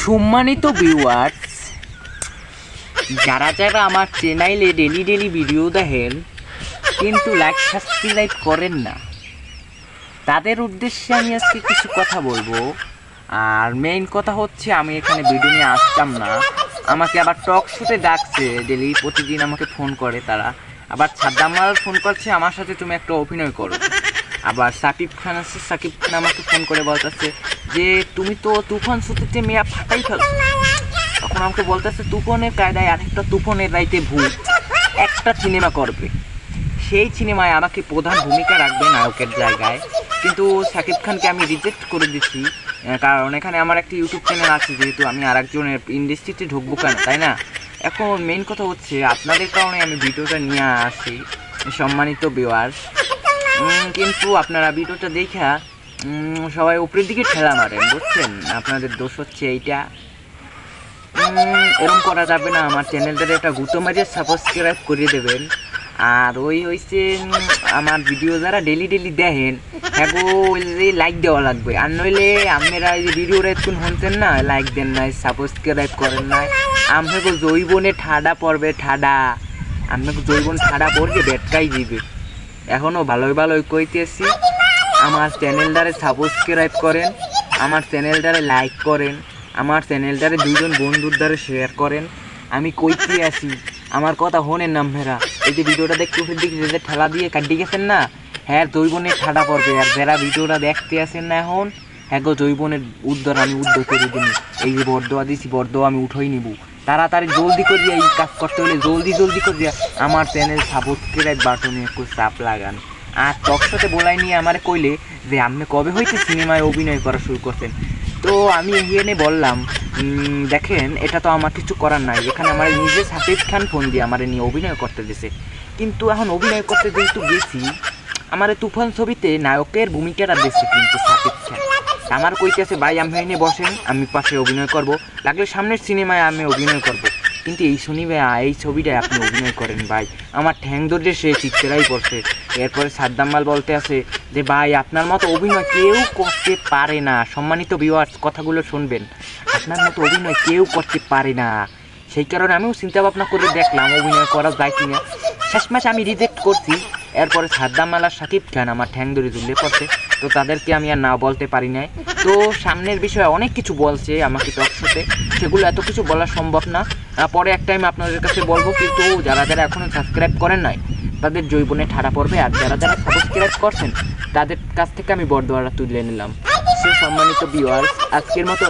সম্মানিত ভিউয়ার্স, যারা যারা আমার চ্যানেলে ডেলি ভিডিও দেখেন কিন্তু লাইক সাবস্ক্রাইব করেন না, তাদের উদ্দেশ্যে আমি আজকে কিছু কথা বলবো। আর মেইন কথা হচ্ছে, আমি এখানে ভিডিও নিয়ে আসতাম না, আমাকে আবার টক শোতে ডাকছে, ডেলি প্রতিদিন আমাকে ফোন করে তারা। আবার সাদ্দামাল ফোন করছে আমার সাথে তুমি একটা অভিনয় করো। আবার সাকিব খান আছে, সাকিব খান আমাকে ফোন করে বলতেছে যে তুমি তো তুফান শোতে মেয়া ফাটাই ফেলছো। তখন আমাকে বলতেছে তুফানের কায়দায় আরেকটা তুফানের রাইতে ভূত একটা সিনেমা করবে, সেই সিনেমায় আমাকে প্রধান ভূমিকা রাখবে নায়কের জায়গায়। কিন্তু সাকিব খানকে আমি রিজেক্ট করে দিচ্ছি, কারণ এখানে আমার একটা ইউটিউব চ্যানেল আছে, যেহেতু আমি আরেকজনের ইন্ডাস্ট্রিতে ঢুকবো কেন, তাই না? এখন মেইন কথা হচ্ছে, আপনাদের কারণে আমি ভিডিওটা নিয়ে আসি সম্মানিত ভিউয়ার্স। কিন্তু আপনারা ভিডিওটা দেখা সবাই উপরের দিকে ঠেলা মারেন, বুঝছেন? আপনাদের দোষ হচ্ছে এইটা। এরকম করা যাবে না। আমার চ্যানেলটাতে একটা গুঁতো মারিয়ে সাবস্ক্রাইব করে দেবেন। আর ওই হয়েছে, আমার ভিডিও যারা ডেলি দেখেন হ্যাঁ লাইক দেওয়া লাগবে, আর নইলে আপনারা এই যে ভিডিওটা একটু শুনছেন না, লাইক দেন নাই, সাবস্ক্রাইব করেন নাই, আপনাকে জৈবনে ঠাডা পড়বে, ঠাডা আপনাকে জৈবন ঠাডা পড়বে, বেটকাই দিবে। এখনও ভালোই কইতেছি, আমার চ্যানেলটারে সাবস্ক্রাইব করেন, আমার চ্যানেলটারে লাইক করেন, আমার চ্যানেলটারে দুইজন বন্ধুর দ্বারা শেয়ার করেন। আমি কইতে আসি, আমার কথা শোনেন না আপনারা। এই যে ভিডিওটা দেখতে উপরের দিকে যে ঠেলা দিয়ে কাটি গেছেন না, হ্যাঁ জৈবনের ঠাডা পড়বে। আর যারা ভিডিওটা দেখতে আসেন না এখন, হ্যাঁ গো জৈবনের উদ্ধার আমি উদ্ধার করে দিন। এই যে বরদোয়া দিছি, বরদোয়া আমি উঠোই নিব। তাড়াতাড়ি জলদি করিয়া এই কাজ করতে হলে জলদি করিয়া আমার চ্যানেল সাবস্ক্রাইব বাটনে একটু চাপ লাগান। আর টক শোতে বলাই নিয়ে আমারে কইলে যে আপনি কবে হইতে সিনেমায় অভিনয় করা শুরু করতেন। তো আমি এখানে বললাম, দেখেন এটা তো আমার কিছু করার নাই, এখানে আমার নিজে সাকিব খান ফোন দিয়ে আমার নিয়ে অভিনয় করতে দিয়েছে। কিন্তু এখন অভিনয় করতে যেহেতু গেছি, আমার তুফান ছবিতে নায়কের ভূমিকাটা দিয়েছে কিন্তু সাকিব খান। আমার কইতেছে ভাই আমি এনে বসেন, আমি পাশে অভিনয় করব, লাগলে সামনের সিনেমায় আমি অভিনয় করব, কিন্তু এই এই ছবিটায় আপনি অভিনয় করেন ভাই। আমার ঠ্যাং ধরে সে চিৎকারাই করছে। এরপরে সাদ্দামাল বলতে আছে যে ভাই আপনার মতো অভিনয় কেউ করতে পারে না। সম্মানিত ভিউয়ার্স, কথাগুলো শুনবেন, আপনার মতো অভিনয় কেউ করতে পারে না। সেই কারণে আমিও চিন্তা ভাবনা করে দেখলাম অভিনয় করা যায় কিনা। শেষমেশ আমি রিজেক্ট করছি। এরপরে সাদ্দামাল আর সাকিব খান আমার ঠ্যাং ধরে ঝুলে পড়ছে, তো তাদেরকে আমি আর না বলতে পারি নাই। তো সামনের বিষয়ে অনেক কিছু বলছে আমাকে টক শোতে, সেগুলো এত কিছু বলা সম্ভব না। পরে এক টাইম আপনাদের কাছে বলবো। কিন্তু যারা এখনও সাবস্ক্রাইব করেন নাই, তাদের জৈবনে ঠাড়া পড়বে। আর যারা সাবস্ক্রাইব করছেন, তাদের কাছ থেকে আমি বরদোয়ারা তুলে নিলাম। সে সম্মানিত ভিউয়ার্স, আজকের মতো